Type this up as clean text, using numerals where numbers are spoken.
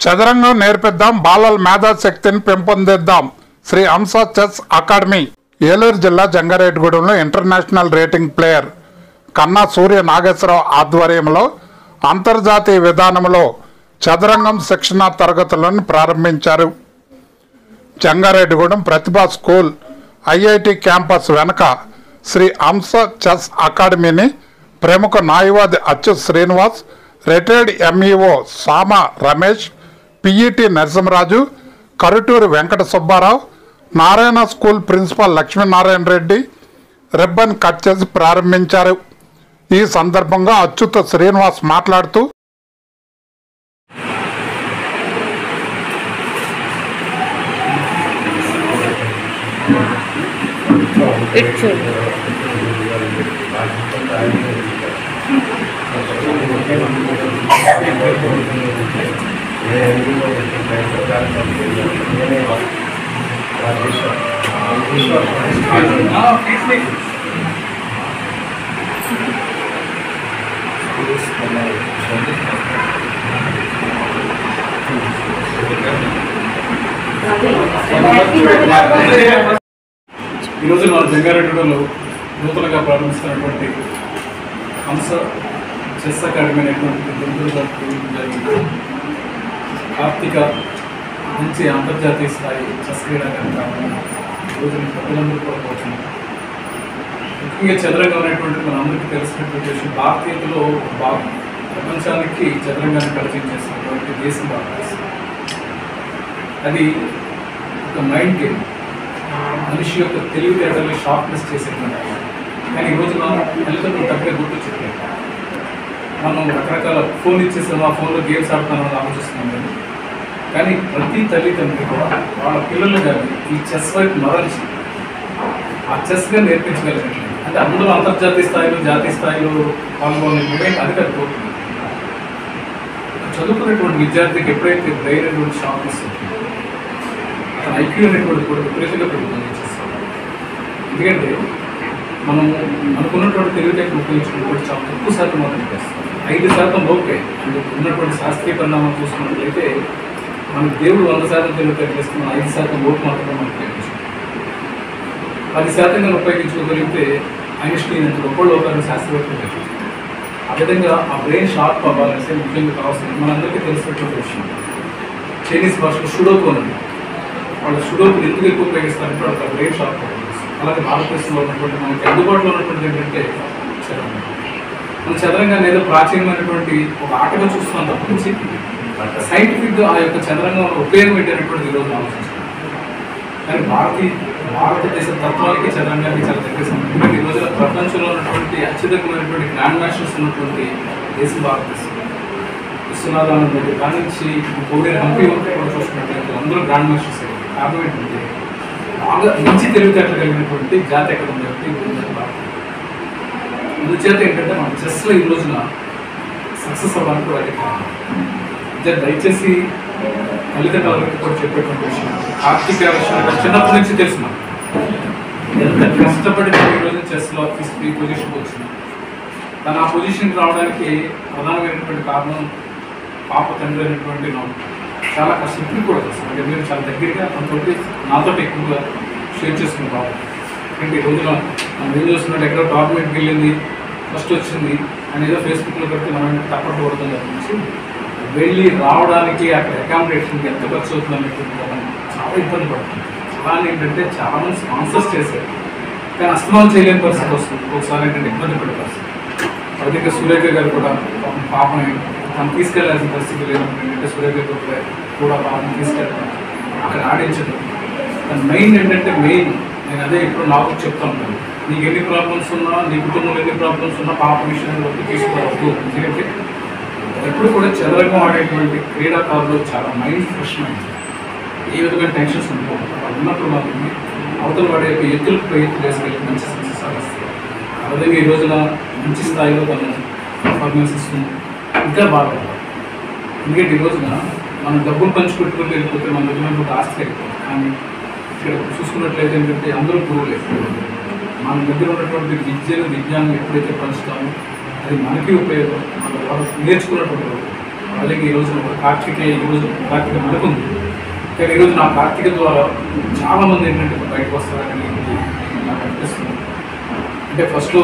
చదరంగం నేర్పిద్దాం, బాలల మేధాశక్తిని పెంపొందిద్దాం. శ్రీ హంస చెస్ అకాడమీ. ఏలూరు జిల్లా జంగారెడ్డిగూడెంలో ఇంటర్నేషనల్ రేటింగ్ ప్లేయర్ కన్నా సూర్య నాగేశ్వరరావు ఆధ్వర్యంలో అంతర్జాతీయ విధానంలో చదరంగం శిక్షణా తరగతులను ప్రారంభించారు. జంగారెడ్డిగూడెం ప్రతిభా స్కూల్ ఐఐటి క్యాంపస్ వెనక శ్రీ హంస చెస్ అకాడమీని ప్రముఖ న్యాయవాది అచ్చు Srinivas, retired MEO Sama Ramesh, PET Narasimharaju, Karuturu Venkata Subbarao, Narayana school principal Lakshminarayana Reddy ribbon cut చేసి ప్రారంభించారు. ఈ సందర్భంగా అచ్యుత శ్రీనివాస్ మాట్లాడుతూ ఈరోజు మన జంగారెడ్డిగూడెంలో నూతనంగా ప్రారంభిస్తున్నటువంటి హంస చెస్ అకాడమీ అనేటువంటి జరిగింది. కార్తీక మంచి అంతర్జాతీయ స్థాయి చెస్ క్రీడాకారులు కావాలని ఈరోజు ప్రజలందరూ కోరుకుంటున్నాం. ముఖ్యంగా చదరంగం అనేటువంటి మన అందరికీ తెలిసినటువంటి విషయం. భారతీయతలో భాగం, ప్రపంచానికి చదరంగాన్ని పరిచయం చేసినటువంటి దేశం భారతదేశం. అది ఒక మైండ్ గేమ్, మనిషి యొక్క తెలివితేటల్ని షార్ప్నెస్ చేసేటువంటి. కానీ ఈరోజు మనం తల్లిదండ్రులు తగ్గ గుర్తొచ్చింది. మనం రకరకాల ఫోన్ ఇచ్చేసాము, ఆ ఫోన్లో గేమ్స్ ఆడుతున్నామని ఆలోచిస్తున్నాం. కానీ ప్రతి తల్లిదండ్రులు కూడా వాళ్ళ పిల్లలు కానీ ఈ చెస్ వైపు మరల్చి ఆ చెస్గా నేర్పించగలిగినట్లు. అంటే అందులో అంతర్జాతీయ స్థాయిలో, జాతీయ స్థాయిలో పాల్గొనే అది కోరుతుంది. చదువుకునేటువంటి విద్యార్థికి ఎప్పుడైతే బ్రెయిన్ అనేటువంటి షార్ప్నెస్ ఉంటుంది, అతను ఐక్యూ అనేటువంటి కూడా విపరీతంగా పెరుగుతుంది చేస్తాం. ఎందుకంటే మనం అనుకున్నటువంటి తెలివితేటలు ఉపయోగించుకున్నటువంటి చాలా తక్కువ శాతం మనం చేస్తాం. 5% ఓకే ఉన్నటువంటి శాస్త్రీయ పరిణామం చూసుకున్నట్లయితే మనకు దేవుడు 100% తెలివితేటలు ఇస్తున్నాం, 5% ఓటు మాత్రమే మనం ఉపయోగించుకుంటాం. 10% కానీ ఉపయోగించుకోగలిగితే ఐన్స్టీన్ ఎంత గొప్ప లోకాన్ని శాస్త్రవేత్తలు జరిగింది. ఆ విధంగా ఆ బ్రెయిన్ షార్ప్ అవ్వాలంటే ముఖ్యంగా కావాల్సింది మనందరికీ తెలిసినటువంటి విషయం. చైనీస్ భాషలో షుడోకు అని, వాళ్ళు షుడోకుని ఎందుకు ఎక్కువ ఉపయోగిస్తారంటే వాళ్ళకి బ్రెయిన్ షార్ప్ అవ్వాలి. అలాగే భారతదేశంలో ఉన్నటువంటి మనకి అందుబాటులో ఉన్నటువంటి ఏంటంటే చదరంగం. మన చదరంగాన్ని ఏదో ప్రాచీనమైనటువంటి ఒక ఆటగా చూస్తున్నాం తప్పించి సైంటిఫిక్గా ఆ యొక్క చదరంగంలో ఉపయోగం ఏంటనేటువంటిది ఈరోజు ఆలోచించాలి. కానీ భారతదేశ తత్వానికి చదరంగానికి చాలా దగ్గర సంబంధం. ఈ రోజున ప్రపంచంలో ఉన్నటువంటి అత్యధికమైనటువంటి గ్రాండ్ మాస్టర్స్ ఉన్నటువంటి దేశం భారతదేశం. విశ్వనాథానంద రెడ్డి దాని నుంచి కోవిడ్ హంపి వరకు కూడా చూసుకున్నట్లయితే అందరూ గ్రాండ్ మాస్టర్స్. కారణం ఏంటంటే బాగా మంచి తెలివితేటలు కలిగినటువంటి జాతి ఎక్కడ ఉంది అంటే అందుచేత ఏంటంటే మన చెస్లో ఈ రోజున సక్సెస్ అవ్వడానికి కూడా అది కారణం. దయచేసి తల్లిదండ్రులకు కూడా చెప్పేటువంటి విషయం, కార్తీక విషయం చిన్నప్పటి నుంచి తెలుసు మనం ఎంత కష్టపడి ఈ రోజు చెస్లో ఈ పొజిషన్కి వచ్చింది. తను ఆ పొజిషన్కి రావడానికి ప్రధానమైనటువంటి కారణం పాప తండ్రి అయినటువంటి నాకు చాలా కష్టం. ఇప్పుడు కూడా తెలుసు, అంటే మీరు చాలా దగ్గరగా నాతో ఎక్కువగా షేర్ చేసుకుని బాబు. అంటే ఈ రోజున మనం ఏం చూస్తున్నట్టు ఎక్కడో డాక్యుమెంట్కి వెళ్ళింది, ఫస్ట్ వచ్చింది అని ఏదో ఫేస్బుక్లో పెడితే మనం తప్పట్టు పడుతుంది తప్పించి వెళ్ళి రావడానికి అక్కడ అకామిడేషన్కి ఎంత ఖర్చు అవుతుంది అనేటువంటి చాలా ఇబ్బంది పడుతుంది. అలానే ఏంటంటే చాలామంది స్పాన్సర్స్ చేశారు, కానీ అస్తమానం చేయలేని పరిస్థితి వస్తుంది. ఒకసారి ఏంటంటే ఇబ్బంది పడే పరిస్థితి. అధిక సురేఖ గారు కూడా పాపని తను తీసుకెళ్లాల్సిన పరిస్థితి లేదు. ఏంటంటే సురేఖ గారు కూడా పాపని తీసుకెళ్ళడం, అక్కడ ఆడించడం. కానీ మెయిన్ ఏంటంటే నేను అదే ఇప్పుడు నాకు చెప్తా ఉంటాను, నీకు ఎన్ని ప్రాబ్లమ్స్ ఉన్నా, నీ కుటుంబంలో ఎన్ని ప్రాబ్లమ్స్ ఉన్నా పాప విషయంలో తీసుకోవద్దు. ఎందుకంటే ఎప్పుడు కూడా చదరంగం ఆడేటువంటి క్రీడాకారులు చాలా మైండ్ ఫ్రెష్ మైండ్, ఏ విధమైన టెన్షన్స్ ఉండిపోతుంది. వాళ్ళు ఉన్నప్పుడు మాత్రమే అవతల వాడే యొక్క ఎత్తులకు ప్రయత్నం వేసుకెళ్ళి మంచి సక్సెస్ సాధిస్తారు. ఆ విధంగా ఈ రోజున మంచి స్థాయిలో తను పర్ఫార్మెన్స్ ఇస్తుంది, ఇంకా బాగా. ఎందుకంటే ఈ రోజున మనం డబ్బులు పంచుకుంటూ వెళ్ళిపోతే మన దగ్గర ఆస్తి అయిపోతుంది. కానీ ఇక్కడ చూసుకున్నట్లయితే ఏంటంటే అందరూ గురువులే. మన దగ్గర ఉన్నటువంటి విజ్ఞానం ఎప్పుడైతే పంచుతామో అది మనకి ఉపయోగం, మన నేర్చుకున్నటువంటి అలాగే ఈ రోజు కార్తీకేయ ఈరోజు కార్తీక మనకుంది, కానీ ఈరోజు నా కార్తీక ద్వారా చాలామంది ఏంటంటే బయటకు వస్తారని నాకు అనిపిస్తుంది. అంటే ఫస్ట్లో